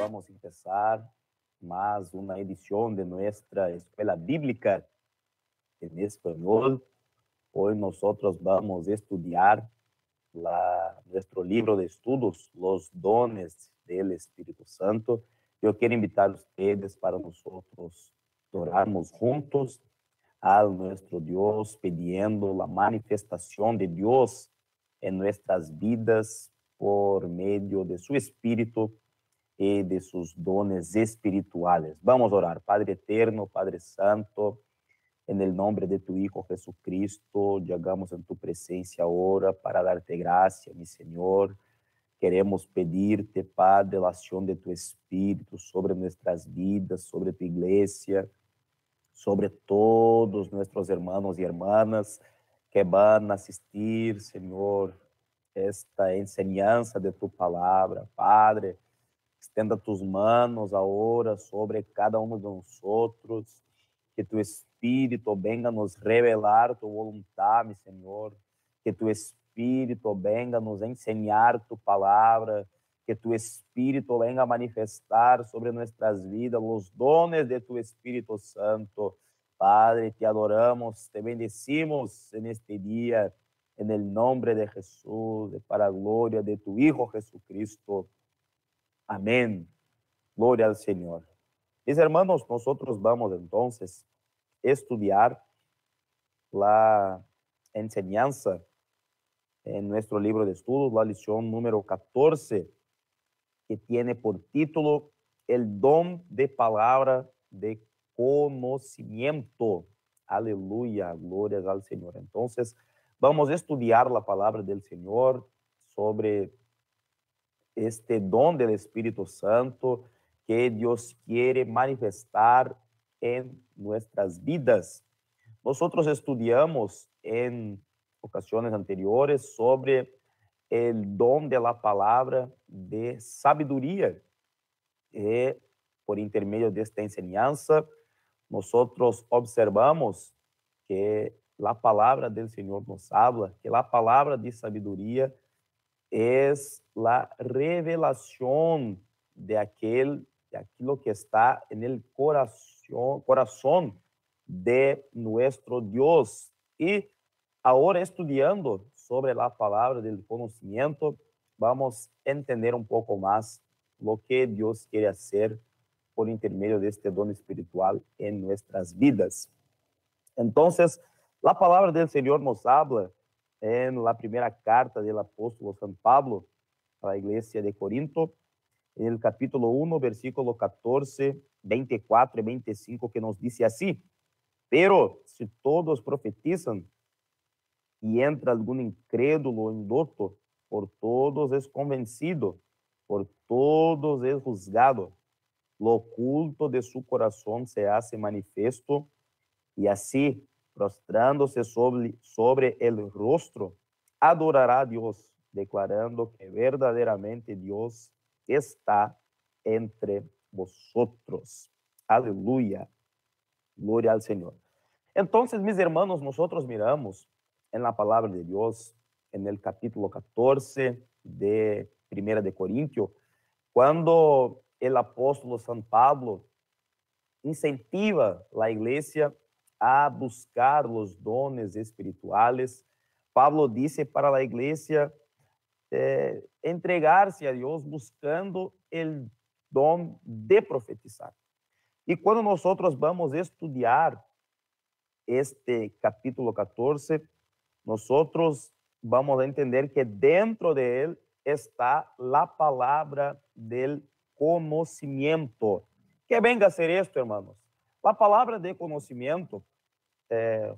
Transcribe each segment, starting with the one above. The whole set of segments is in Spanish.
vamos a empezar más una edición de nuestra escuela bíblica en español. Hoy nosotros vamos a estudiar nuestro libro de estudos, Los Dones del Espíritu Santo. Yo quiero invitar a ustedes para nosotros orarmos juntos a nuestro Dios, pidiendo la manifestación de Dios en nuestras vidas por medio de su Espíritu y de sus dones espirituales. Vamos a orar. Padre eterno, Padre santo, en el nombre de tu Hijo Jesucristo, llegamos en tu presencia ahora para darte gracia, mi Señor. Queremos pedirte, Padre, la acción de tu Espíritu sobre nuestras vidas, sobre tu iglesia, sobre todos nuestros hermanos y hermanas que van a asistir, Señor, esta enseñanza de tu palabra. Padre, estenda tus manos ahora sobre cada uno de nosotros, que tu Espíritu venga nos revelar tu voluntad, mi Señor, que tu Espíritu venga nos enseñar tu palabra, que tu Espíritu venga a manifestar sobre nuestras vidas los dones de tu Espíritu Santo. Padre, te adoramos, te bendecimos en este día, en el nombre de Jesús, para la gloria de tu Hijo Jesucristo. Amén. Gloria al Señor. Mis hermanos, nosotros vamos entonces a estudiar la enseñanza en nuestro libro de estudios, la lección número 14, que tiene por título El don de palabra de conocimiento. Aleluya, glorias al Señor. Entonces, vamos a estudiar la palabra del Señor sobre este don del Espíritu Santo que Dios quiere manifestar en nuestras vidas. Nosotros estudiamos en ocasiones anteriores sobre el don de la palabra de sabiduría. Por intermedio de esta enseñanza, nosotros observamos que la palabra del Señor nos habla, que la palabra de sabiduría es la revelación de aquello que está en el corazón de nuestro Dios. Y ahora estudiando sobre la palabra del conocimiento, vamos a entender un poco más lo que Dios quiere hacer por intermedio de este don espiritual en nuestras vidas. Entonces, la palabra del Señor nos habla en la primera carta del apóstol San Pablo a la iglesia de Corinto, en el capítulo 1, versículo 14, 24 y 25, que nos dice así: pero si todos profetizan y entra algún incrédulo o indocto, por todos es convencido, por todos es juzgado. Lo oculto de su corazón se hace manifiesto, y así, prostrándose sobre el rostro, adorará a Dios, declarando que verdaderamente Dios está entre vosotros. Aleluya. Gloria al Señor. Entonces, mis hermanos, nosotros miramos en la palabra de Dios, en el capítulo 14 de Primera de Corintios, cuando el apóstol San Pablo incentiva la iglesia a buscar los dones espirituales. Pablo dice para la iglesia entregarse a Dios buscando el don de profetizar. Y cuando nosotros vamos a estudiar este capítulo 14, nosotros vamos a entender que dentro de él está la palabra del conocimiento. ¿Qué venga a ser esto, hermanos? La palabra de conocimiento,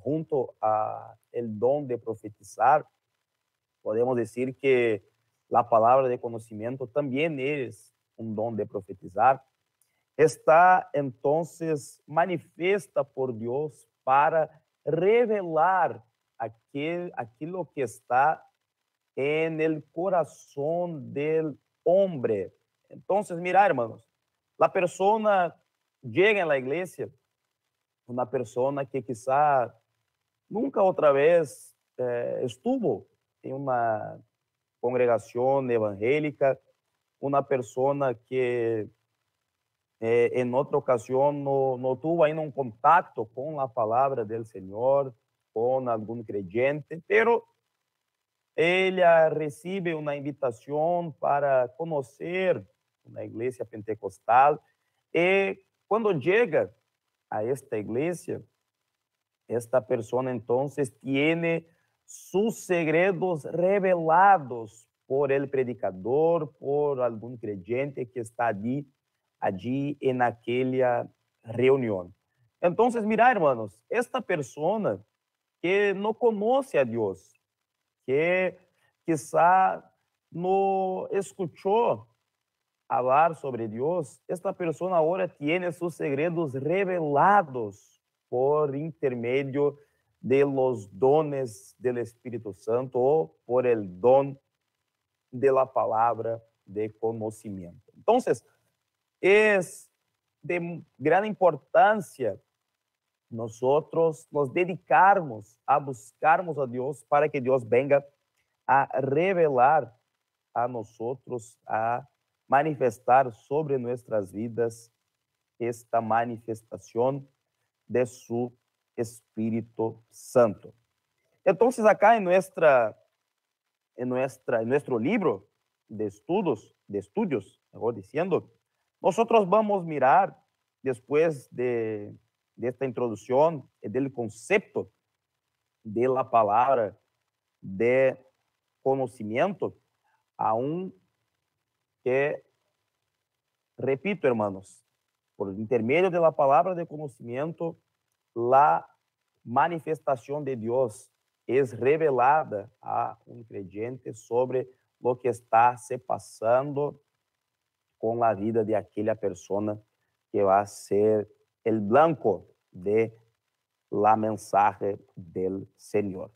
junto a el don de profetizar, podemos decir que la palabra de conocimiento también es un don de profetizar. Está entonces manifiesta por Dios para revelar aquello que está en el corazón del hombre. Entonces, mira, hermanos, la persona llega en la iglesia, una persona que quizá nunca otra vez estuvo en una congregación evangélica, una persona que en otra ocasión no tuvo ainda un contacto con la palabra del Señor, con algún creyente, pero ella recibe una invitación para conocer una iglesia pentecostal. Y cuando llega a esta iglesia, esta persona entonces tiene sus segredos revelados por el predicador, por algún creyente que está allí en aquella reunión. Entonces, mira, hermanos, esta persona que no conoce a Dios, que quizá no escuchó hablar sobre Dios, esta persona ahora tiene sus segredos revelados por intermedio de los dones del Espíritu Santo o por el don de la palabra de conocimiento. Entonces, es de gran importancia nosotros nos dedicarmos a buscarmos a Dios para que Dios venga a revelar a nosotros, a manifestar sobre nuestras vidas esta manifestación de su Espíritu Santo. Entonces, acá en nuestro libro de estudios, mejor diciendo, nosotros vamos a mirar después de esta introducción del concepto de la palabra de conocimiento, aún que, repito, hermanos, por intermedio de la palabra de conocimiento, la manifestación de Dios es revelada a un creyente sobre lo que está se pasando con la vida de aquella persona que va a ser el blanco de la mensaje del Señor.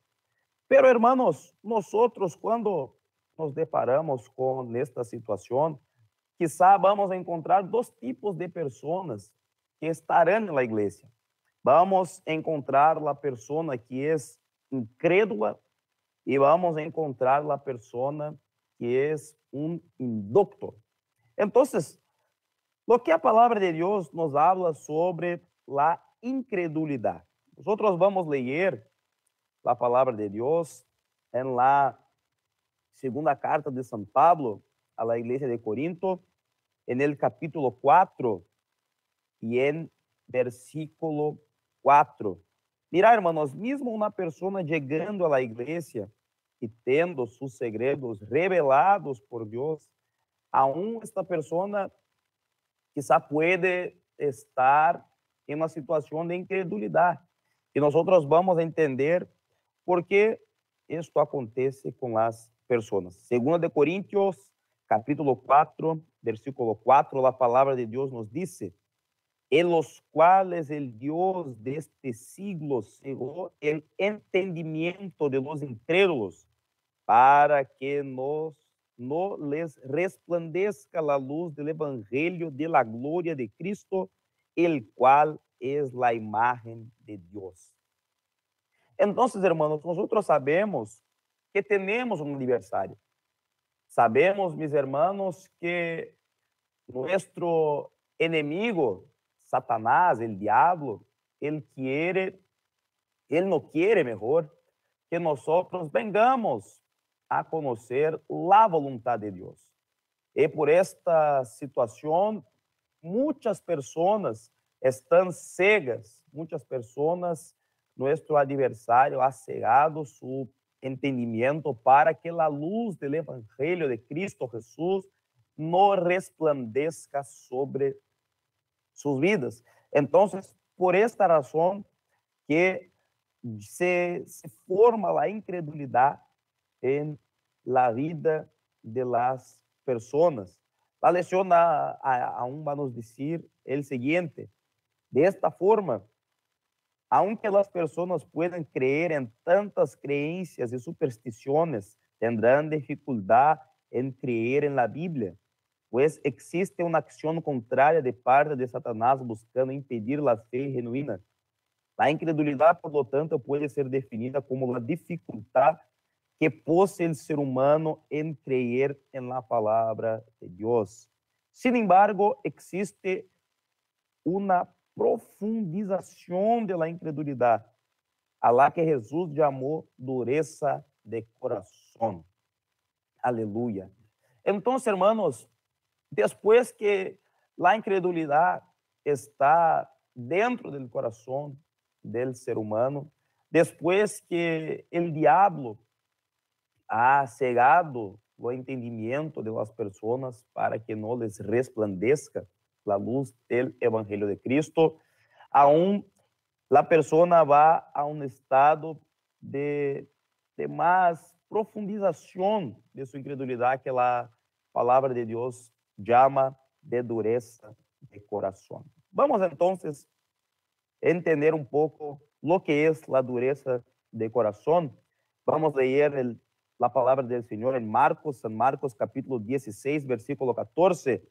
Pero, hermanos, nosotros cuando nos deparamos con esta situación, quizá vamos a encontrar dos tipos de personas que estarán en la iglesia. Vamos a encontrar la persona que es incrédula y vamos a encontrar la persona que es un inducto. Entonces, lo que a palabra de Dios nos habla sobre la incredulidad. Nosotros vamos a leer la palabra de Dios en la segunda carta de San Pablo a la iglesia de Corinto, en el capítulo 4 y en versículo 4. Mira, hermanos, mismo una persona llegando a la iglesia y tendo sus segredos revelados por Dios, aún esta persona quizá puede estar en una situación de incredulidad. Y nosotros vamos a entender por qué esto acontece con las personas. Segunda de Corintios, capítulo 4, versículo 4, la palabra de Dios nos dice: en los cuales el Dios de este siglo cegó el entendimiento de los incrédulos, para que no les resplandezca la luz del evangelio de la gloria de Cristo, el cual es la imagen de Dios. Entonces, hermanos, nosotros sabemos que tenemos un aniversario. Sabemos, mis hermanos, que nuestro enemigo, Satanás, el diablo, él no quiere mejor que nosotros vengamos a conocer la voluntad de Dios. Y por esta situación, muchas personas están cegas, muchas personas, nuestro adversario ha cegado su entendimiento para que la luz del evangelio de Cristo Jesús no resplandezca sobre sus vidas. Entonces, por esta razón que se forma la incredulidad en la vida de las personas. La lección aún va a nos decir el siguiente: de esta forma, aunque las personas puedan creer en tantas creencias y supersticiones, tendrán dificultad en creer en la Biblia, pues existe una acción contraria de parte de Satanás buscando impedir la fe genuina. La incredulidad, por lo tanto, puede ser definida como la dificultad que posee el ser humano en creer en la palabra de Dios. Sin embargo, existe una profundización de la incredulidad, a la que Jesús llamó dureza de corazón. Aleluya. Entonces, hermanos, después que la incredulidad está dentro del corazón del ser humano, después que el diablo ha cegado o entendimiento de las personas para que no les resplandezca la luz del Evangelio de Cristo, aún la persona va a un estado de más profundización de su incredulidad que la palabra de Dios llama de dureza de corazón. Vamos entonces a entender un poco lo que es la dureza de corazón. Vamos a leer la palabra del Señor en Marcos, San Marcos capítulo 16, versículo 14.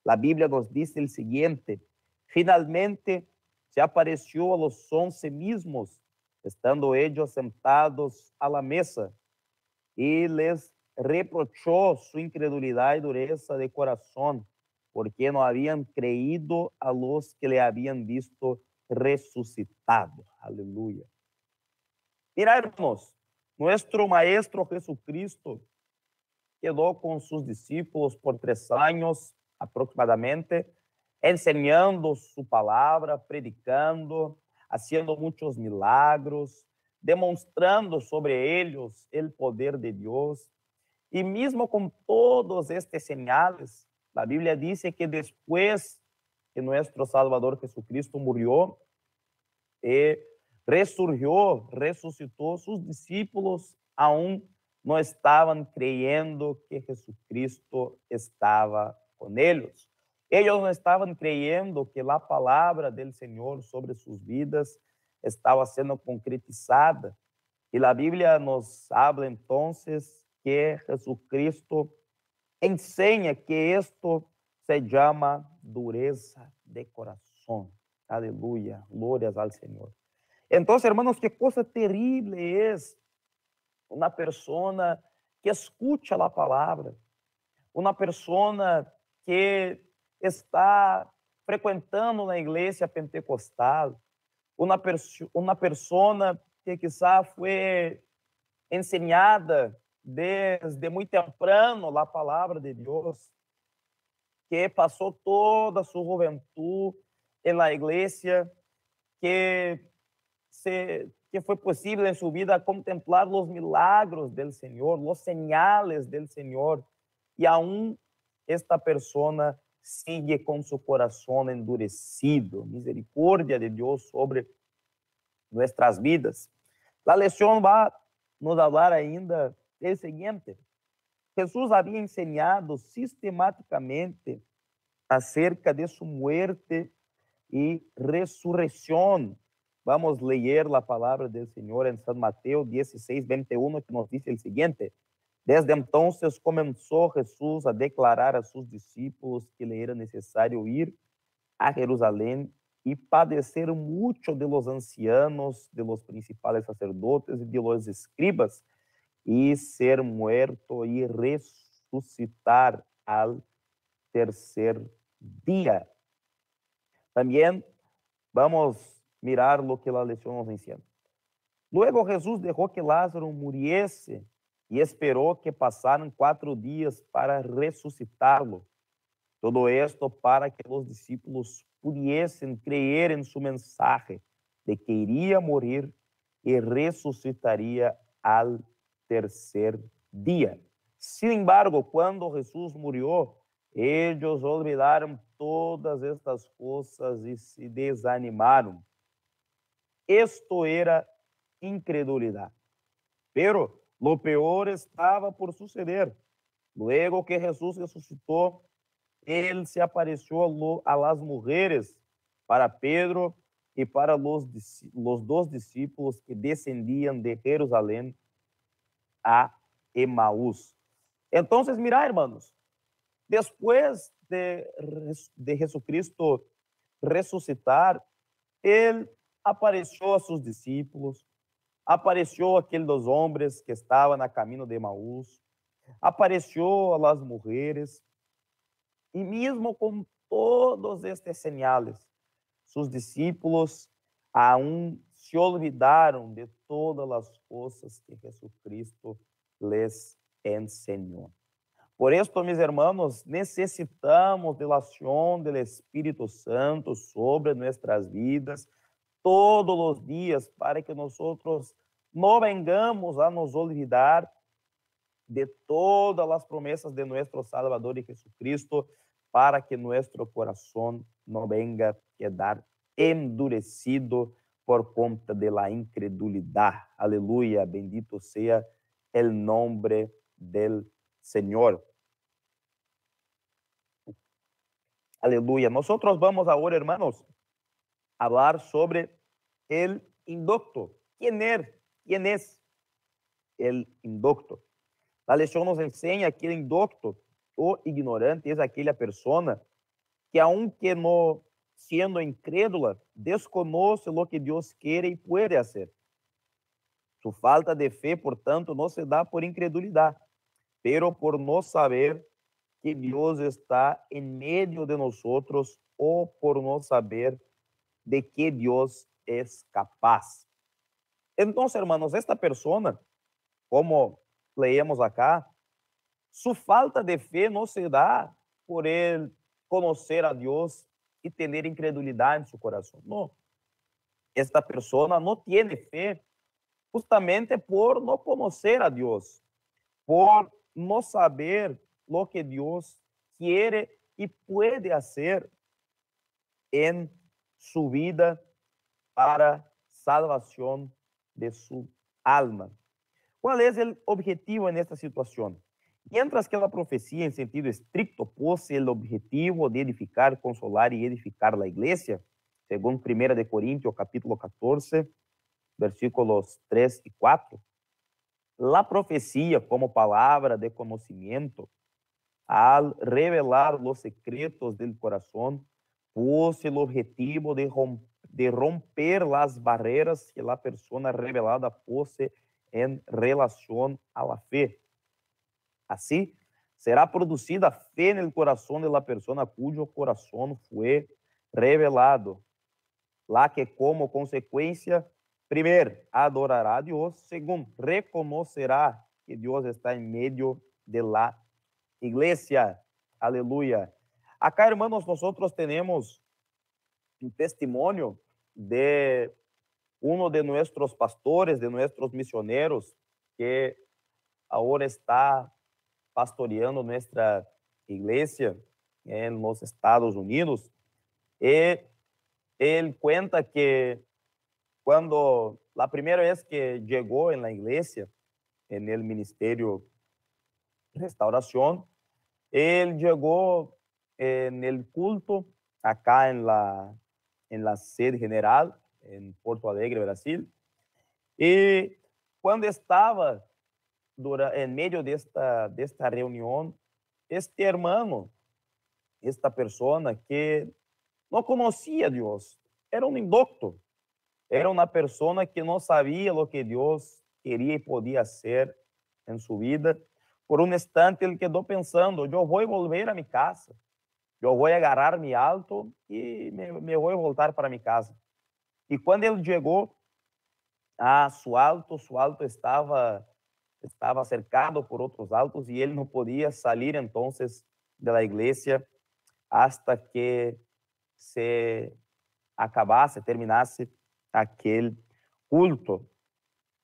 La Biblia nos dice el siguiente: finalmente se apareció a los 11 mismos, estando ellos sentados a la mesa, y les reprochó su incredulidad y dureza de corazón, porque no habían creído a los que le habían visto resucitado. Aleluya. Mira, hermanos, nuestro Maestro Jesucristo quedó con sus discípulos por 3 años aproximadamente, enseñando su palabra, predicando, haciendo muchos milagros, demostrando sobre ellos el poder de Dios. Y mismo con todos estos señales, la Biblia dice que después que nuestro Salvador Jesucristo murió, resurgió, resucitó, sus discípulos aún no estaban creyendo que Jesucristo estaba con ellos. Ellos no estaban creyendo que la palabra del Señor sobre sus vidas estaba siendo concretizada. Y la Biblia nos habla entonces que Jesucristo enseña que esto se llama dureza de corazón. Aleluya, glorias al Señor. Entonces, hermanos, qué cosa terrible es una persona que escucha la palabra, una persona que está frecuentando la iglesia pentecostal, una persona que quizá fue enseñada desde muy temprano la palabra de Dios, que pasó toda su juventud en la iglesia, que fue posible en su vida contemplar los milagros del Señor, los señales del Señor, y aún esta persona sigue con su corazón endurecido. Misericordia de Dios sobre nuestras vidas. La lección va a nos hablar ainda el siguiente: Jesús había enseñado sistemáticamente acerca de su muerte y resurrección. Vamos a leer la palabra del Señor en San Mateo 16, 21, que nos dice el siguiente: desde entonces comenzó Jesús a declarar a sus discípulos que le era necesario ir a Jerusalén y padecer mucho de los ancianos, de los principales sacerdotes y de los escribas, y ser muerto y resucitar al tercer día. También vamos a mirar lo que la lección nos enseña. Luego Jesús dejó que Lázaro muriese y esperó que pasaran 4 días para resucitarlo. Todo esto para que los discípulos pudiesen creer en su mensaje de que iría a morir y resucitaría al tercer día. Sin embargo, cuando Jesús murió, ellos olvidaron todas estas cosas y se desanimaron. Esto era incredulidad. Pero lo peor estaba por suceder. Luego que Jesús resucitó, él se apareció a las mujeres, para Pedro y para los 2 discípulos que descendían de Jerusalén a Emaús. Entonces, mira, hermanos, después de Jesucristo resucitar, él apareció a sus discípulos, apareció a aqueles 2 hombres que estaban a caminho de Emaús, apareció a las mujeres, y mismo con todos estos señales, sus discípulos aún se olvidaron de todas las cosas que Jesucristo les enseñó. Por esto, mis hermanos, necesitamos de la acción del Espíritu Santo sobre nuestras vidas todos los días para que nosotros no vengamos a nos olvidar de todas las promesas de nuestro Salvador y Jesucristo, para que nuestro corazón no venga a quedar endurecido por conta de la incredulidad. Aleluya, bendito sea el nombre del Señor. Aleluya. Nosotros vamos ahora, hermanos, a hablar sobre el indocto. ¿Quién es el indocto? La lección nos enseña que el indocto o ignorante es aquella persona que, aunque no siendo incrédula, desconoce lo que Dios quiere y puede hacer. Su falta de fe, por tanto, no se da por incredulidad, pero por no saber que Dios está en medio de nosotros o por no saber de que Dios es capaz. Entonces, hermanos, esta persona, como leemos acá, su falta de fe no se da por él conocer a Dios y tener incredulidad en su corazón. No. Esta persona no tiene fe justamente por no conocer a Dios, por no saber lo que Dios quiere y puede hacer en su vida para salvación de su alma. ¿Cuál es el objetivo en esta situación? Mientras que la profecía en sentido estricto posee el objetivo de edificar, consolar y edificar la iglesia, según 1 de Corintios capítulo 14, versículos 3 y 4, la profecía como palabra de conocimiento, al revelar los secretos del corazón, posee el objetivo de romper las barreras que la persona revelada posee en relación a la fe. Así, será producida fe en el corazón de la persona cuyo corazón fue revelado, la que como consecuencia, primero, adorará a Dios, segundo, reconocerá que Dios está en medio de la iglesia. Aleluya. Acá, hermanos, nosotros tenemos un testimonio de uno de nuestros pastores, de nuestros misioneros, que ahora está pastoreando nuestra iglesia en los Estados Unidos. Y él cuenta que cuando la primera vez que llegó en la iglesia, en el ministerio de restauración, él llegó en el culto acá en la sede general en Porto Alegre, Brasil. Y cuando estaba en medio de esta reunión, este hermano, esta persona que no conocía a Dios, era un indocto, era una persona que no sabía lo que Dios quería y podía hacer en su vida. Por un instante él quedó pensando, yo voy a volver a mi casa, yo voy a agarrar mi auto y me voy a voltar para mi casa. Y cuando él llegó a su auto estaba cercado por otros autos y él no podía salir entonces de la iglesia hasta que se terminase aquel culto.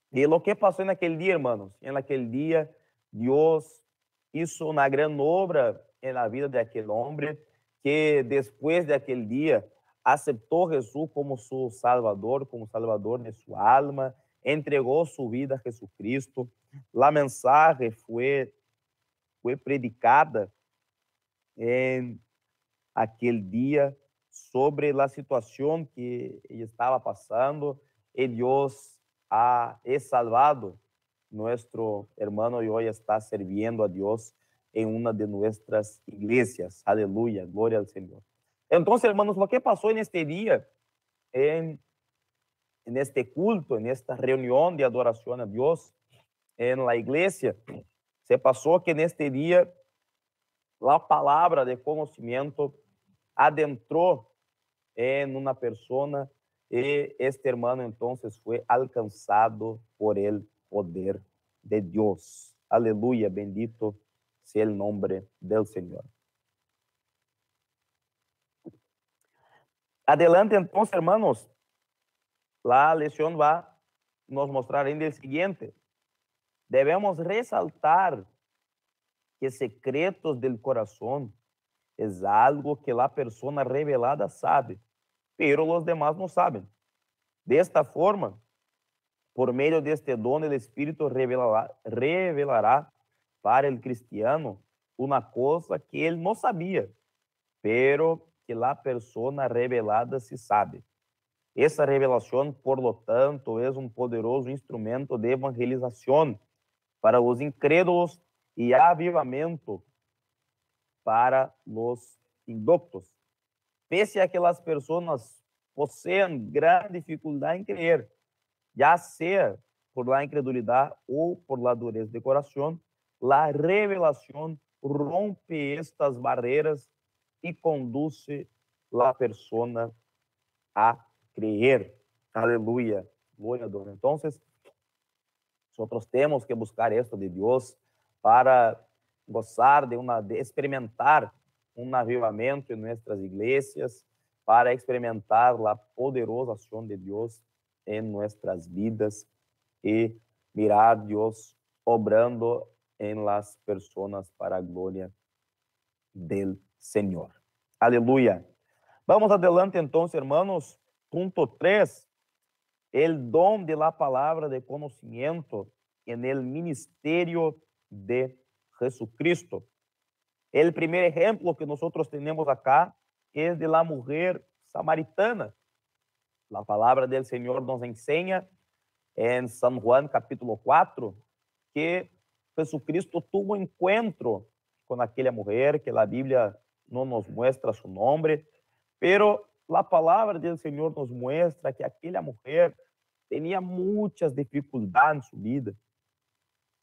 Y lo que pasó en aquel día, hermanos, en aquel día Dios hizo una gran obra en la vida de aquel hombre que después de aquel día aceptó a Jesús como su Salvador de su alma, entregó su vida a Jesucristo. La mensaje fue predicada en aquel día sobre la situación que ella estaba pasando y Dios ha salvado nuestro hermano y hoy está sirviendo a Dios en una de nuestras iglesias. Aleluya, gloria al Señor. Entonces, hermanos, lo que pasó en este día, en este culto, en esta reunión de adoración a Dios en la iglesia, se pasó que en este día la palabra de conocimiento adentró en una persona y este hermano entonces fue alcanzado por el poder de Dios. Aleluya, bendito sea el nombre del Señor. Adelante entonces, hermanos, la lección va a nos mostrar en el siguiente. Debemos resaltar que secretos del corazón es algo que la persona revelada sabe, pero los demás no saben. De esta forma, por medio de este don, el Espíritu revelará para el cristiano una cosa que él no sabía, pero que la persona revelada sí sabe. Essa revelação, por lo tanto, é um poderoso instrumento de evangelização para os incrédulos e avivamento para os indoctos. Pese a que as pessoas possuem grande dificuldade em crer, já seja por la incredulidade ou por la dureza de coração, la revelação rompe estas barreiras e conduz la persona a creer. Aleluya. Gloria a Dios. Entonces, nosotros tenemos que buscar esto de Dios para gozar de experimentar un avivamiento en nuestras iglesias, para experimentar la poderosa acción de Dios en nuestras vidas y mirar a Dios obrando en las personas para a gloria del Señor. Aleluya. Vamos adelante entonces, hermanos. Punto 3, el don de la palabra de conocimiento en el ministerio de Jesucristo. El primer ejemplo que nosotros tenemos acá es de la mujer samaritana. La palabra del Señor nos enseña en San Juan capítulo 4 que Jesucristo tuvo encuentro con aquella mujer, que la Biblia no nos muestra su nombre, pero la palabra del Señor nos muestra que aquella mujer tenía muchas dificultades en su vida.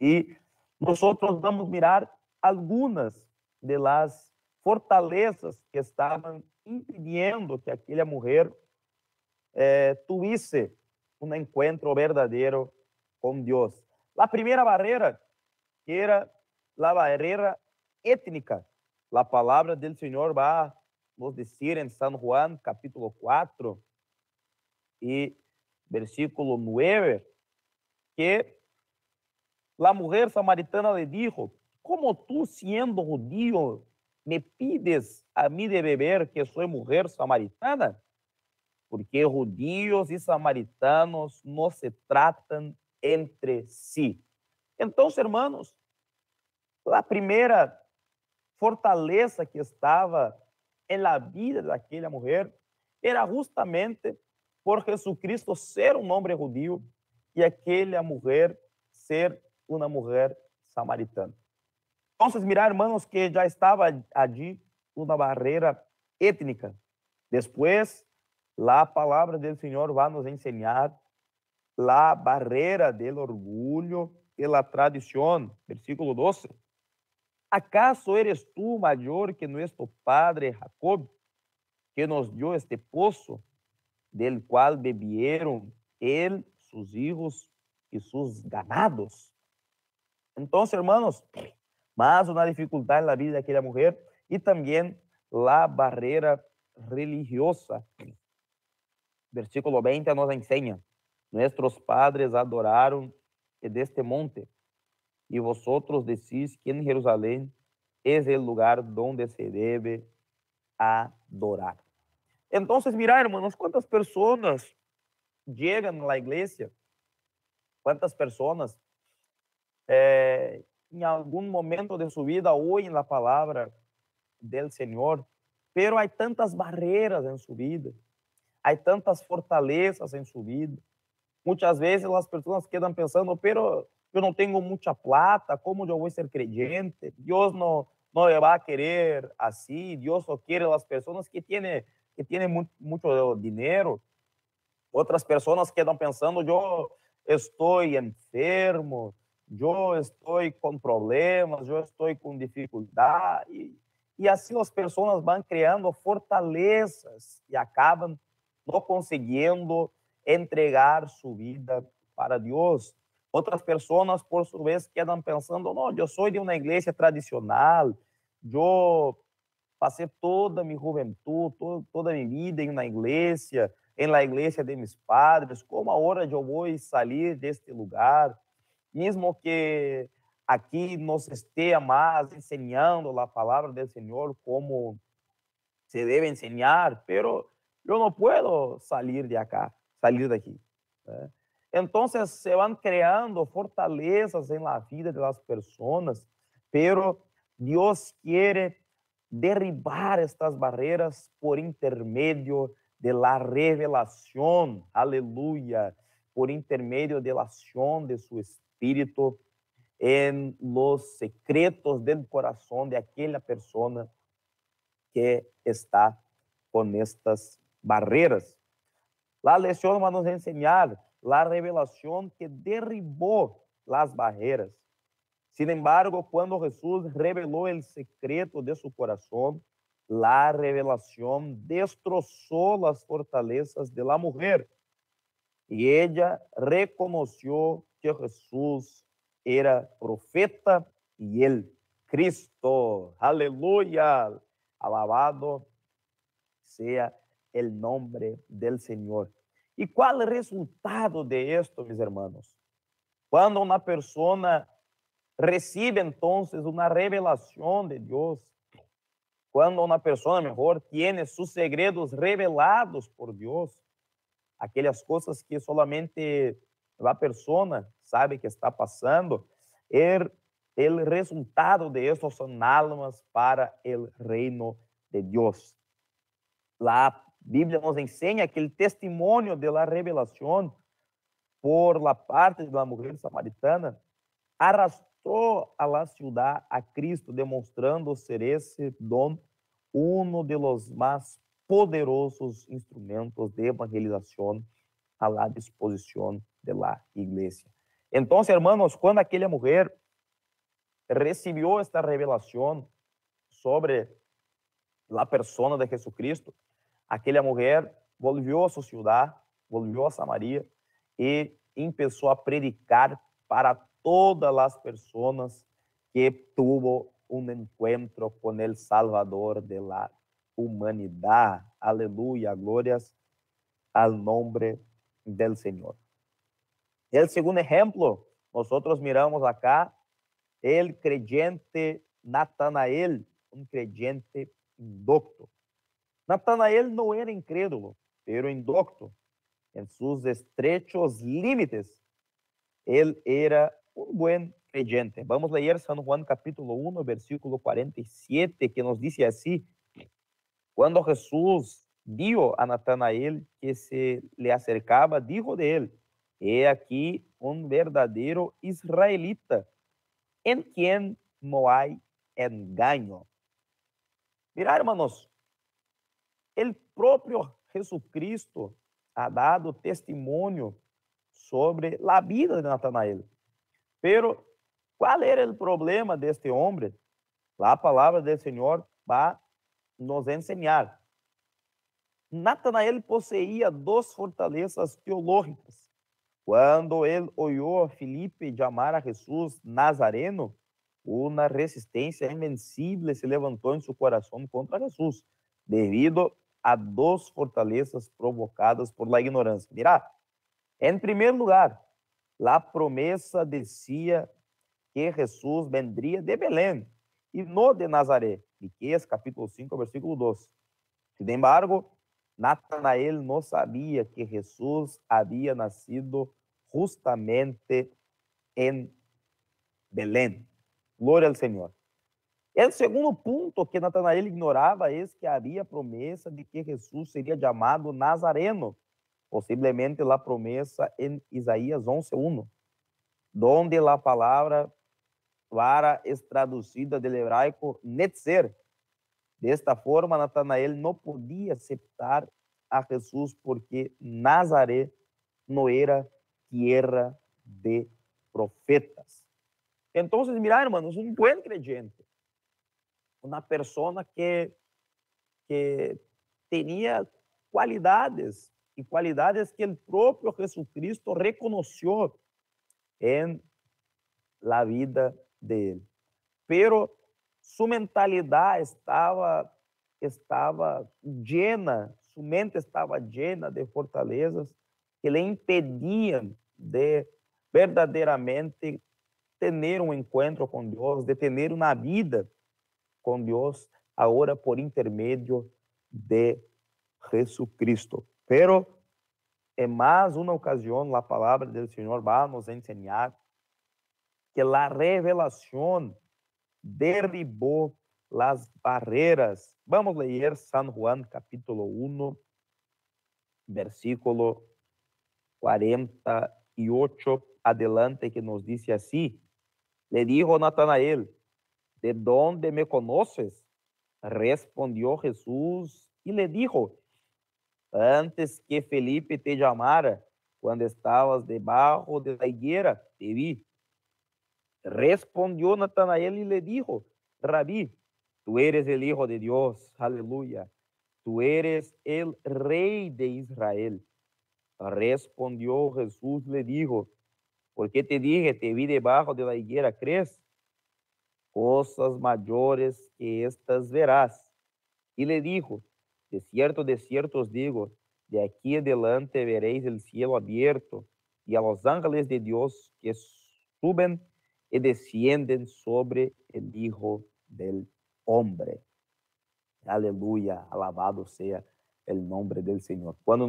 Y nosotros vamos a mirar algunas de las fortalezas que estaban impidiendo que aquella mujer tuviese un encuentro verdadero con Dios. La primera barrera era la barrera étnica. La palabra del Señor va a nos decir en San Juan capítulo 4 y versículo 9 que la mujer samaritana le dijo: ¿cómo tú, siendo judío, me pides a mí de beber, que soy mujer samaritana? Porque judíos y samaritanos no se tratan entre sí. Entonces, hermanos, la primera fortaleza que estava en la vida de aquella mujer era justamente por Jesucristo ser un hombre judío y aquella mujer ser una mujer samaritana. Entonces, mirar, hermanos, que ya estaba allí una barrera étnica. Después, la palabra del Señor va a nos enseñar la barrera del orgullo y la tradición. Versículo 12. ¿Acaso eres tú mayor que nuestro padre Jacob, que nos dio este pozo, del cual bebieron él, sus hijos y sus ganados? Entonces, hermanos, más una dificultad en la vida de aquella mujer y también la barrera religiosa. Versículo 20 nos enseña: nuestros padres adoraron en este monte, y vosotros decís que en Jerusalén es el lugar donde se debe adorar. Entonces, mira, hermanos, cuántas personas llegan a la iglesia, cuántas personas en algún momento de su vida oyen la palabra del Señor, pero hay tantas barreras en su vida, hay tantas fortalezas en su vida. Muchas veces las personas quedan pensando: pero eu não tenho muita plata, como eu vou ser creyente? Deus não me vai querer assim, Deus só quer as pessoas que têm muito dinheiro. Outras pessoas quedam pensando: eu estou enfermo, eu estou com problemas, eu estou com dificuldade. E assim as pessoas vão criando fortalezas e acabam não conseguindo entregar sua vida para Deus. Outras pessoas, por sua vez, quedam pensando, não, eu sou de uma igreja tradicional, eu passei toda minha juventude, toda minha vida em uma igreja, em la igreja de mis padres, como agora eu vou sair deste lugar? Mesmo que aqui nos esteja mais ensinando a palavra do Senhor como se deve ensinar, pero eu não posso sair de acá, sair daqui. Né? Então, se vão criando fortalezas em la vida das pessoas, pero Deus quer derribar estas barreiras por intermedio de la revelación, aleluya, por intermedio de la acción de su Espíritu en los secretos del corazón de aquella persona que está con estas barreras. La lección va a nos enseñar la revelación que derribó las barreras. Sin embargo, cuando Jesús reveló el secreto de su corazón, la revelación destrozó las fortalezas de la mujer y ella reconoció que Jesús era profeta y el Cristo. Aleluya. Alabado sea el nombre del Señor. ¿Y cuál es el resultado de esto, mis hermanos? Cuando una persona recibe entonces una revelación de Dios, cuando una persona mejor tiene sus segredos revelados por Dios, aquellas cosas que solamente la persona sabe que está pasando, el resultado de eso son almas para el reino de Dios. La Biblia nos enseña que el testimonio de la revelación por la parte de la mujer samaritana arrastró a la ciudad a Cristo, demostrando ser ese don uno de los más poderosos instrumentos de evangelización a la disposición de la iglesia. Entonces, hermanos, cuando aquella mujer recibió esta revelación sobre la persona de Jesucristo, aquella mujer volvió a su ciudad, volvió a Samaria y empezó a predicar para todas las personas que tuvo un encuentro con el Salvador de la humanidad. Aleluya, glorias al nombre del Señor. El segundo ejemplo, nosotros miramos acá el creyente Natanael, un creyente indocto. Natanael no era incrédulo, pero indocto. En sus estrechos límites, él era un buen creyente. Vamos a leer San Juan capítulo 1, versículo 47, que nos dice así: cuando Jesús vio a Natanael que se le acercaba, dijo de él: he aquí un verdadero israelita, en quien no hay engaño. Mira, hermanos, el propio Jesucristo ha dado testimonio sobre la vida de Natanael. Pero, ¿cuál era el problema de este hombre? La palabra del Señor va a nos enseñar. Natanael poseía dos fortalezas teológicas. Cuando él oyó a Felipe llamar a Jesús Nazareno, una resistencia invencible se levantó en su corazón contra Jesús, debido a dos fortalezas provocadas por la ignorancia. Mira, en primer lugar, la promesa decía que Jesús vendría de Belén y no de Nazaret. Miqueas capítulo 5, versículo 2. Sin embargo, Natanael no sabía que Jesús había nacido justamente en Belén. Gloria al Señor. El segundo punto que Natanael ignoraba es que había promesa de que Jesús sería llamado Nazareno, posiblemente la promesa en Isaías 11:1, donde la palabra clara es traducida del hebraico netzer. De esta forma, Natanael no podía aceptar a Jesús porque Nazaret no era tierra de profetas. Entonces, mira, hermanos, un buen creyente uma pessoa que tinha qualidades, e qualidades que o próprio Jesucristo reconheceu em la vida de él. Pero su mentalidad estava llena, su mente estava llena de fortalezas que le impediam de verdadeiramente ter um encontro com Deus, de ter uma vida com Deus, agora por intermédio de Jesucristo. Pero en más una ocasión la palabra del Señor va a nos enseñar que la revelación derribó las barreras. Vamos a leer San Juan capítulo 1, versículo 48 adelante, que nos dice así: le dijo Natanael, ¿de dónde me conoces? Respondió Jesús y le dijo, antes que Felipe te llamara, cuando estabas debajo de la higuera, te vi. Respondió Natanael y le dijo, Rabí, tú eres el Hijo de Dios, aleluya, tú eres el Rey de Israel. Respondió Jesús, le dijo, ¿por qué te dije, te vi debajo de la higuera, crees? Cosas mayores que estas verás. Y le dijo, de cierto os digo, de aquí adelante veréis el cielo abierto y a los ángeles de Dios que suben y descienden sobre el Hijo del Hombre. Aleluya, alabado sea el nombre del Señor. Cuando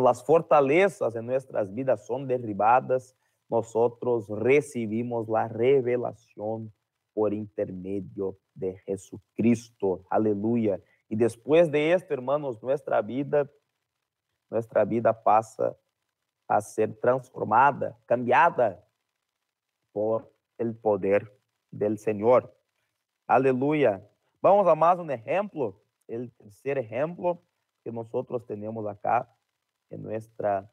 las fortalezas en nuestras vidas son derribadas, nosotros recibimos la revelación por intermedio de Jesucristo. Aleluya. Y después de esto, hermanos, nuestra vida pasa a ser transformada, cambiada por el poder del Señor. Aleluya. Vamos a más un ejemplo. El tercer ejemplo que nosotros tenemos acá en nuestra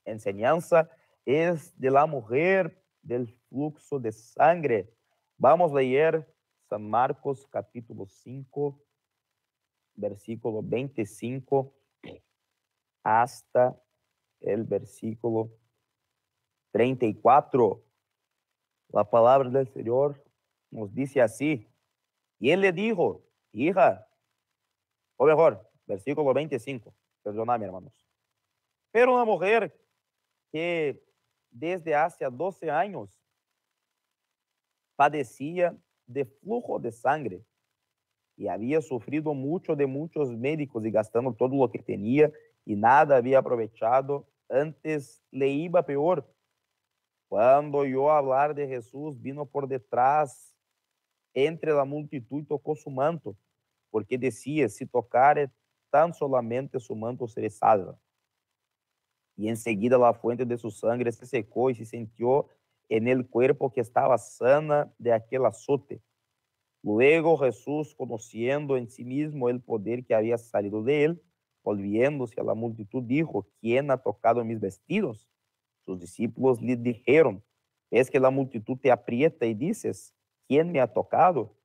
enseñanza es de la mujer del flujo de sangre. Vamos a leer San Marcos capítulo 5, versículo 25 hasta el versículo 34. La palabra del Señor nos dice así. Y él le dijo, hija, o mejor, versículo 25, perdóname, hermanos. Pero una mujer que desde hace 12 años padecía de flujo de sangre y había sufrido mucho de muchos médicos y gastando todo lo que tenía y nada había aprovechado, antes le iba peor. Cuando oyó hablar de Jesús, vino por detrás entre la multitud y tocó su manto, porque decía, si tocare tan solamente su manto seré salva. Y enseguida la fuente de su sangre se secó y se sintió en el cuerpo que estaba sana de aquel azote. Luego Jesús, conociendo en sí mismo el poder que había salido de él, volviéndose a la multitud, dijo, ¿quién ha tocado mis vestidos? Sus discípulos le dijeron, es que la multitud te aprieta y dices, ¿quién me ha tocado?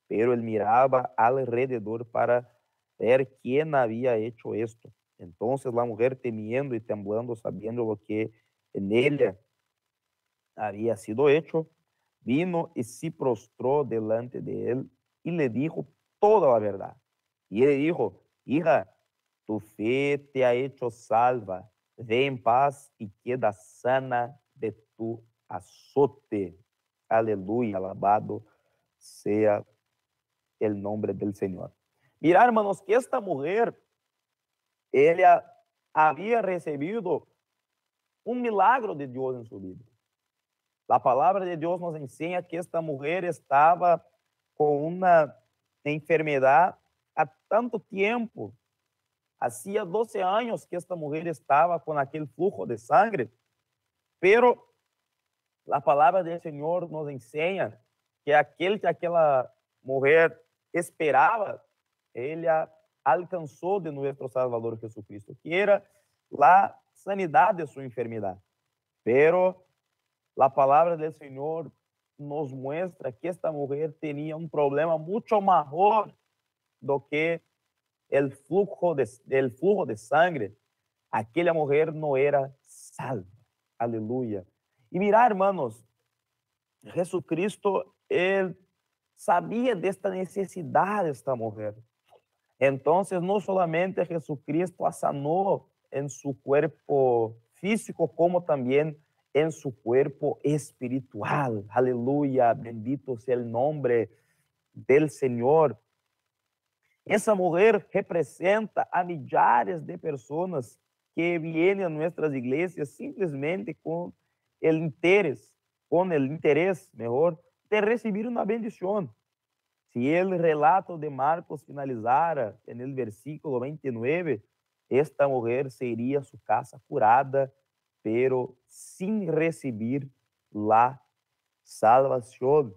Pero él miraba alrededor para ver quién había hecho esto. Entonces la mujer, temiendo y temblando, sabiendo lo que en ella había sido hecho, vino y se prostró delante de él y le dijo toda la verdad. Y él le dijo, hija, tu fe te ha hecho salva, ve en paz y queda sana de tu azote. Aleluya, alabado sea el nombre del Señor. Mira, hermanos, que esta mujer, ella había recibido un milagro de Dios en su vida. La palabra de Dios nos enseña que esta mujer estaba con una enfermedad há tanto tiempo. Hacía 12 años que esta mujer estaba con aquel flujo de sangre, pero la palabra del Señor nos enseña que aquel que aquela mujer esperaba, ella alcanzó de nuestro Salvador Jesucristo, que era la sanidad de su enfermedad. Pero la palabra del Señor nos muestra que esta mujer tenía un problema mucho mayor do que el flujo de sangre. Aquella mujer no era salva. Aleluya. Y mira, hermanos, Jesucristo, él sabía de esta necesidad de esta mujer. Entonces, no solamente Jesucristo a sanó en su cuerpo físico, como también en su cuerpo espiritual. Aleluya, bendito sea el nombre del Señor. Esa mujer representa a millares de personas que vienen a nuestras iglesias simplesmente con el interés, mejor, de recibir una bendición. Si el relato de Marcos finalizara en el versículo 29, esta mujer sería a su casa curada, pero sin recibir la salvación.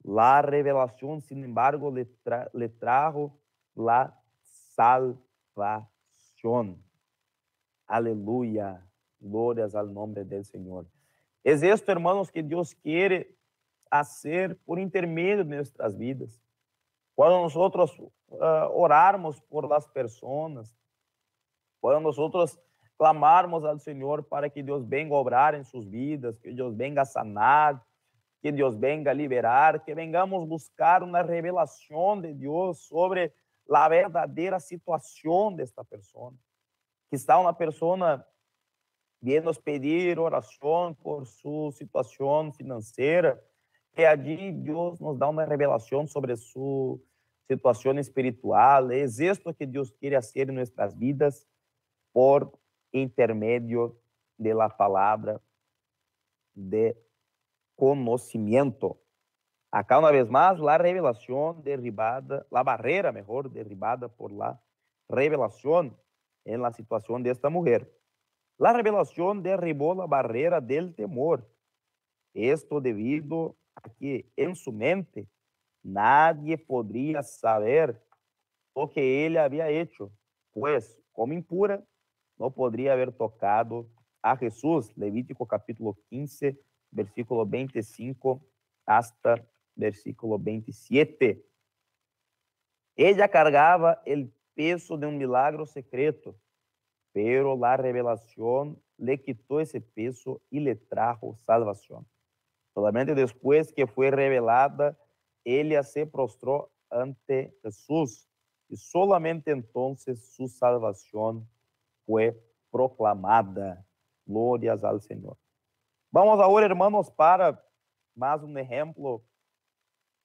La revelación, sin embargo, le trajo la salvación. Aleluya. Glorias al nombre del Señor. Es esto, hermanos, que Dios quiere hacer por intermedio de nuestras vidas. Cuando nosotros orarmos por las personas, cuando nosotros clamarmos al Señor para que Dios venga a obrar en sus vidas, que Dios venga a sanar, que Dios venga a liberar, que vengamos buscar una revelación de Dios sobre la verdadera situación de esta persona. Quizá una persona viene nos pedir oración por su situación financiera, que allí Dios nos da una revelación sobre su situación espiritual. Es esto que Dios quiere hacer en nuestras vidas por intermedio de la palabra de conocimiento. Acá una vez más, la revelación derribada, la barrera, mejor, derribada por la revelación en la situación de esta mujer. La revelación derribó la barrera del temor. Esto debido a que en su mente nadie podría saber lo que él había hecho, pues como impura no podría haber tocado a Jesús. Levítico capítulo 15, versículo 25 hasta versículo 27. Ella cargaba el peso de un milagro secreto, pero la revelación le quitó ese peso y le trajo salvación. Solamente después que fue revelada, ella se prostró ante Jesús y solamente entonces su salvación fue proclamada. Glorias al Señor. Vamos ahora, hermanos, para más un ejemplo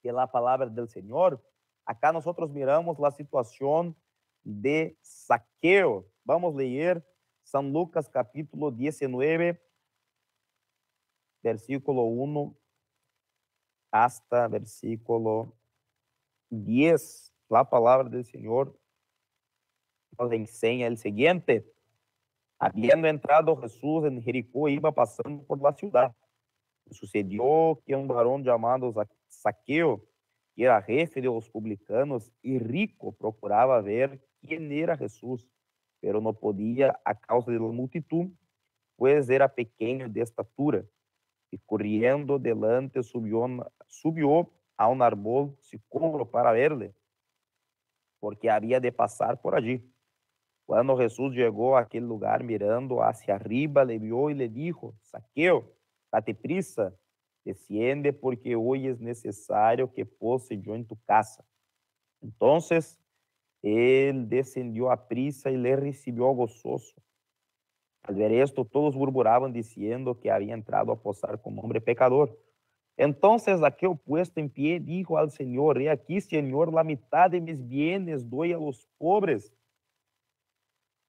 de la palabra del Señor. Acá nosotros miramos la situación de Zaqueo. Vamos a leer San Lucas capítulo 19, versículo 1 hasta versículo 10. La palabra del Señor nos enseña el siguiente. Habiendo entrado Jesús en Jericó, iba pasando por la ciudad. Sucedió que un varón llamado Zaqueo, que era jefe de los publicanos y rico, procuraba ver quién era Jesús, pero no podía a causa de la multitud, pues era pequeño de estatura. Y corriendo delante subió a un árbol sicómoro para verle, porque había de pasar por allí. Cuando Jesús llegó a aquel lugar, mirando hacia arriba, le vio y le dijo: Zaqueo, date prisa, desciende, porque hoy es necesario que pose yo en tu casa. Entonces él descendió a prisa y le recibió gozoso. Al ver esto, todos murmuraban diciendo que había entrado a posar como hombre pecador. Entonces Zaqueo, puesto en pie, dijo al Señor: he aquí, Señor, la mitad de mis bienes doy a los pobres.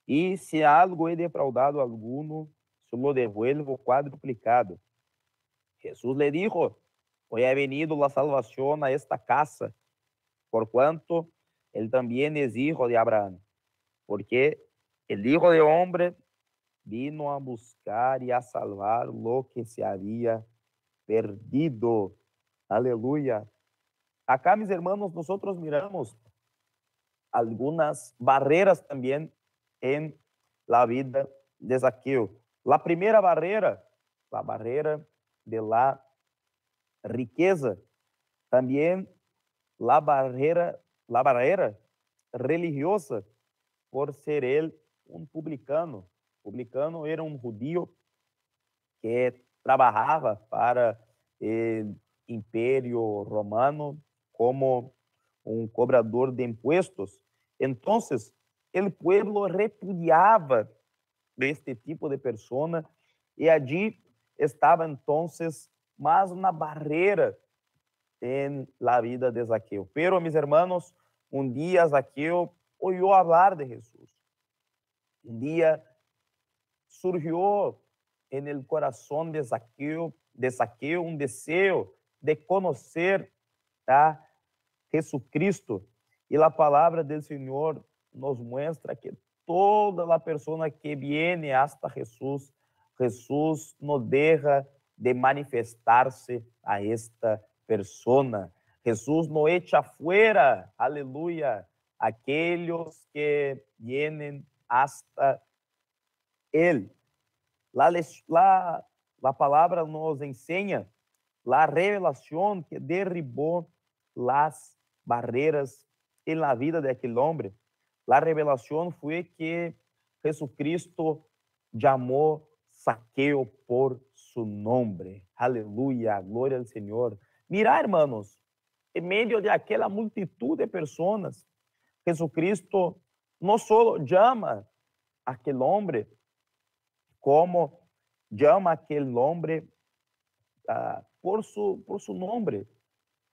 Y si algo he defraudado a alguno, se lo devuelvo cuadruplicado. Jesús le dijo: hoy ha venido la salvación a esta casa, por cuanto él también es hijo de Abraham, porque el Hijo de Hombre vino a buscar y a salvar lo que se había perdido. Aleluya. Acá, mis hermanos, nosotros miramos algunas barreras también en la vida de Zaqueo. La primera barrera, la barrera de la riqueza. También la barrera religiosa, por ser él un publicano. Publicano era un judío que trabajaba para el Imperio Romano como un cobrador de impuestos. Entonces, el pueblo repudiaba este tipo de persona y allí estaba entonces más una barrera en la vida de Zaqueo. Pero, mis hermanos, un día Zaqueo oyó hablar de Jesús. Un día surgió en el corazón de Zaqueo un deseo de conocer a Jesucristo. Y la palabra del Señor nos muestra que toda la persona que viene hasta Jesús, Jesús no deja de manifestarse a esta persona. Jesús no echa fuera, aleluya, aquellos que vienen hasta Él. La palabra nos enseña la revelación que derribó las barreras en la vida de aquel hombre. La revelación fue que Jesucristo llamó Zaqueo por su nombre. Aleluya, gloria al Señor. Mira, hermanos, en medio de aquella multitud de personas, Jesucristo no solo llama a aquel hombre, como llama a aquel hombre por su nombre.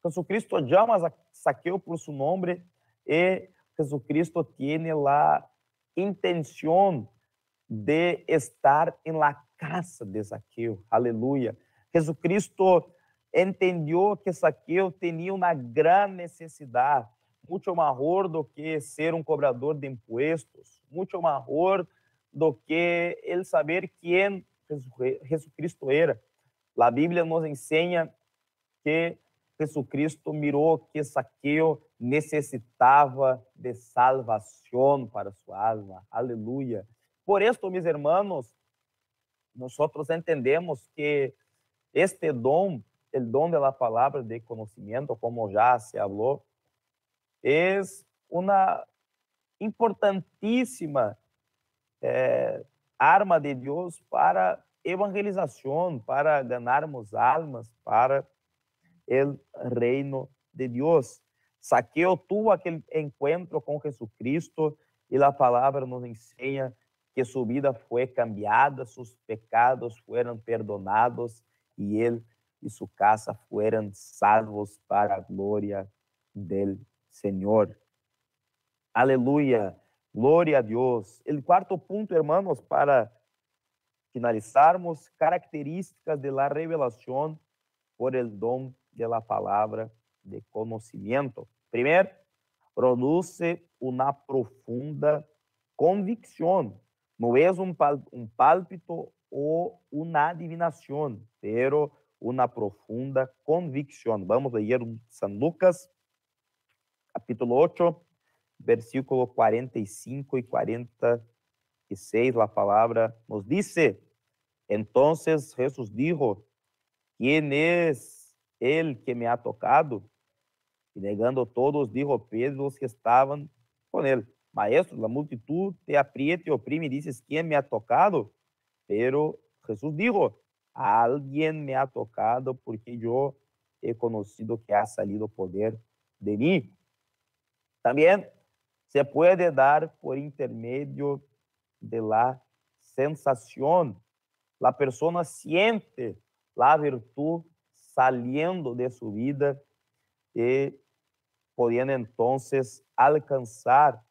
Jesucristo llama a Zaqueo por su nombre y Jesucristo tiene la intención de estar en la casa de Zaqueo. Aleluya. Jesucristo entendió que Zaqueo tenía una gran necesidad, mucho mejor do que ser un cobrador de impuestos, mucho mejor do que el saber quién Jesucristo era. La Bíblia nos ensina que Jesucristo mirou que Zaqueo necessitava de salvação para sua alma. Aleluia. Por esto, mis hermanos, nosotros entendemos que este dom, el don de la palabra de conocimiento, como ya se habló, es una importantísima arma de Deus para evangelização, para ganharmos almas para el reino de Deus. Zaqueo tuvo aquele encontro com Jesucristo e a palavra nos ensina que sua vida foi cambiada, seus pecados foram perdonados e ele e sua casa foram salvos para a glória del Senhor. Aleluia, glória a Deus. O quarto ponto, hermanos, para finalizarmos, características de la revelación por el don de la palabra de conocimiento. Primeiro, produce una profunda convicción. No es un pálpito o una adivinación, pero una profunda convicción. Vamos a leer San Lucas, capítulo 8, versículo 45 y 46. La palabra nos dice: entonces Jesús dijo, ¿quién es el que me ha tocado? Y negando todos, dijo Pedro, los que estaban con él: maestro, la multitud te aprieta y oprime y dices, ¿quién me ha tocado? Pero Jesús dijo, alguien me ha tocado porque yo he conocido que ha salido poder de mí. También se puede dar por intermedio de la sensación. La persona siente la virtud saliendo de su vida y pudiendo entonces alcanzar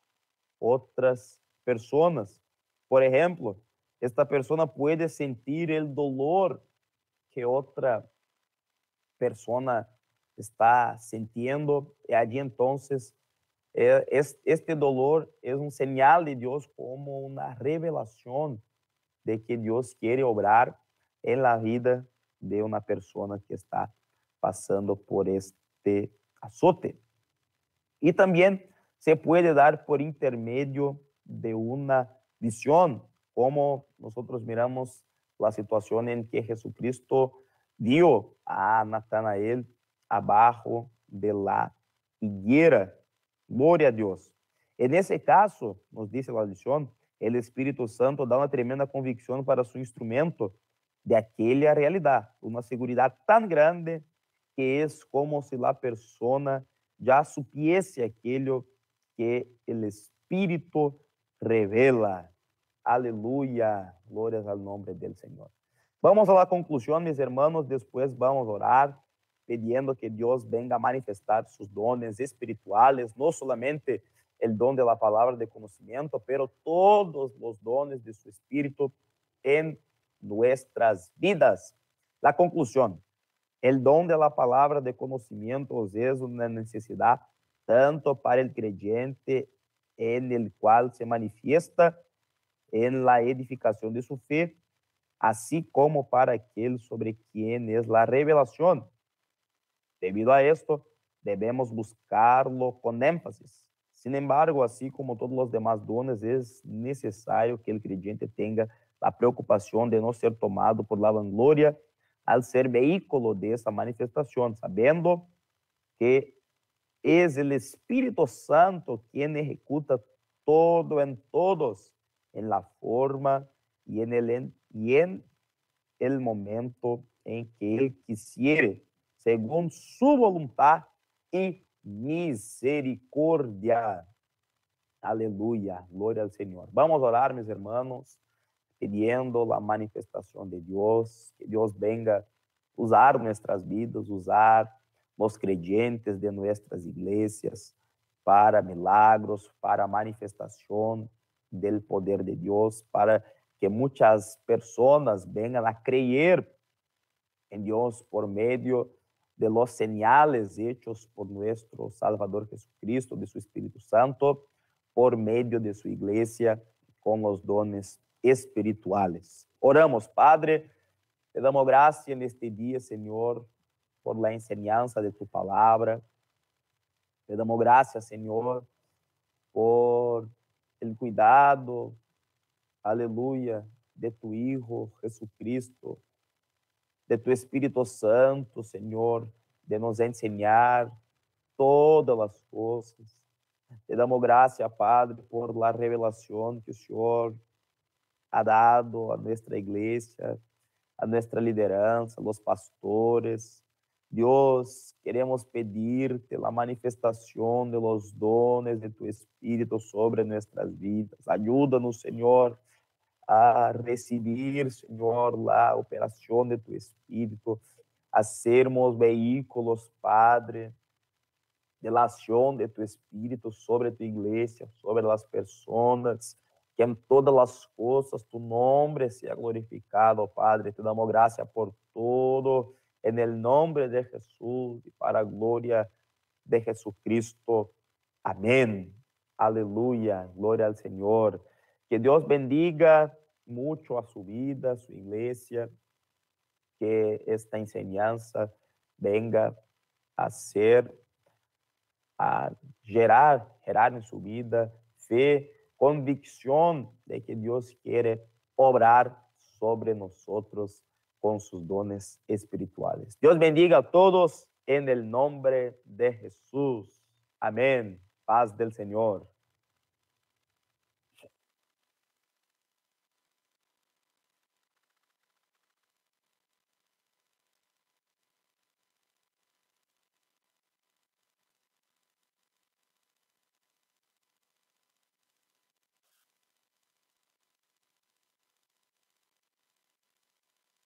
otras personas. Por ejemplo, esta persona puede sentir el dolor que otra persona está sintiendo y allí entonces este dolor es un señal de Dios como una revelación de que Dios quiere obrar en la vida de una persona que está pasando por este azote. Y también se puede dar por intermedio de una visión, como nosotros miramos la situación en que Jesucristo vio a Natanael abajo de la higuera. Gloria a Dios. En ese caso, nos dice la lição, el Espírito Santo dá uma tremenda convicção para su instrumento de aquella realidad, una seguridad tan grande que es como si la persona ya supiese aquello que el Espíritu revela. Aleluya, glorias al nombre del Señor. Vamos a la conclusión, mis hermanos, después vamos a orar, pidiendo que Dios venga a manifestar sus dones espirituales, no solamente el don de la palabra de conocimiento, pero todos los dones de su Espíritu en nuestras vidas. La conclusión, el don de la palabra de conocimiento es una necesidad tanto para el creyente en el cual se manifiesta en la edificación de su fe, así como para aquel sobre quien es la revelación. Debido a esto, debemos buscarlo con énfasis. Sin embargo, así como todos los demás dones, es necesario que el creyente tenga la preocupación de no ser tomado por la vanagloria al ser vehículo de esa manifestación, sabiendo que es el Espíritu Santo quien ejecuta todo en todos, en la forma y en el momento en que Él quisiere, según su voluntad y misericordia. Aleluya, gloria al Señor. Vamos a orar, mis hermanos, pidiendo la manifestación de Dios, que Dios venga a usar nuestras vidas, usar los creyentes de nuestras iglesias para milagros, para manifestación del poder de Dios, para que muchas personas vengan a creer en Dios por medio de los señales hechos por nuestro Salvador Jesucristo, de su Espíritu Santo, por medio de su iglesia, con los dones espirituales. Oramos, Padre, te damos gracias en este día, Señor, por la enseñanza de tu palabra. Te damos gracias, Señor, por el cuidado, aleluya, de tu Hijo Jesucristo, de tu Espíritu Santo, Señor, de nos enseñar todas las cosas. Te damos gracias, Padre, por la revelación que el Señor ha dado a nuestra iglesia, a nuestra liderança, los pastores. Dios, queremos pedirte la manifestación de los dones de tu Espíritu sobre nuestras vidas. Ayúdanos, Señor, a recibir, Señor, la operación de tu Espíritu, a sermos vehículos, Padre, de la acción de tu Espíritu sobre tu iglesia, sobre las personas, que en todas las cosas tu nombre sea glorificado, Padre. Te damos gracias por todo, en el nombre de Jesús y para gloria de Jesucristo. Amén. Aleluya. Gloria al Señor. Que Dios bendiga mucho a su vida, a su iglesia, que esta enseñanza venga a gerar en su vida fe, convicción de que Dios quiere obrar sobre nosotros con sus dones espirituales. Dios bendiga a todos en el nombre de Jesús. Amén. Paz del Señor.